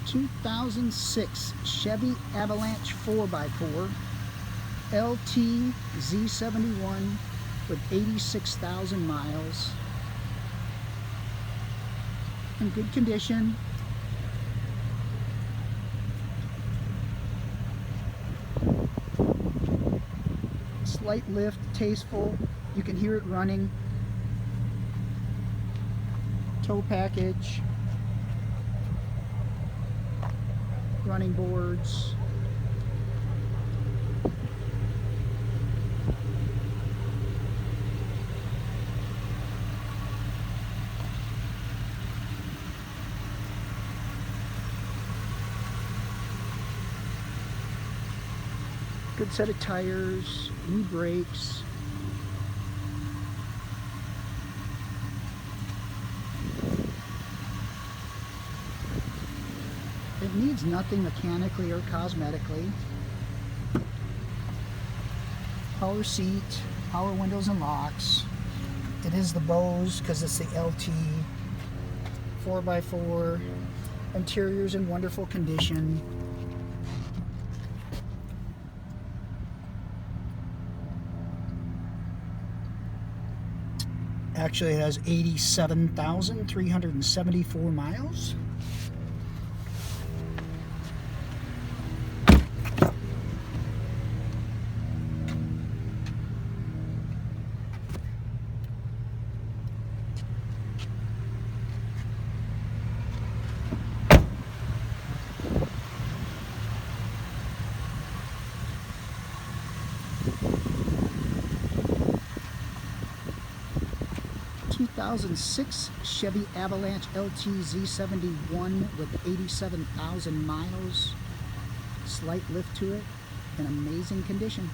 2006 Chevy Avalanche 4x4 LT Z71 with 86,000 miles. In good condition. Slight lift, tasteful. You can hear it running. Tow package. Running boards. Good set of tires, new brakes. It needs nothing mechanically or cosmetically. Power seat, power windows and locks. It is the Bose because it's the LT 4x4. Interior's in wonderful condition. Actually, it has 87,374 miles. '2006 Chevy Avalanche LT Z71 with 87,000 miles. Slight lift to it in amazing condition.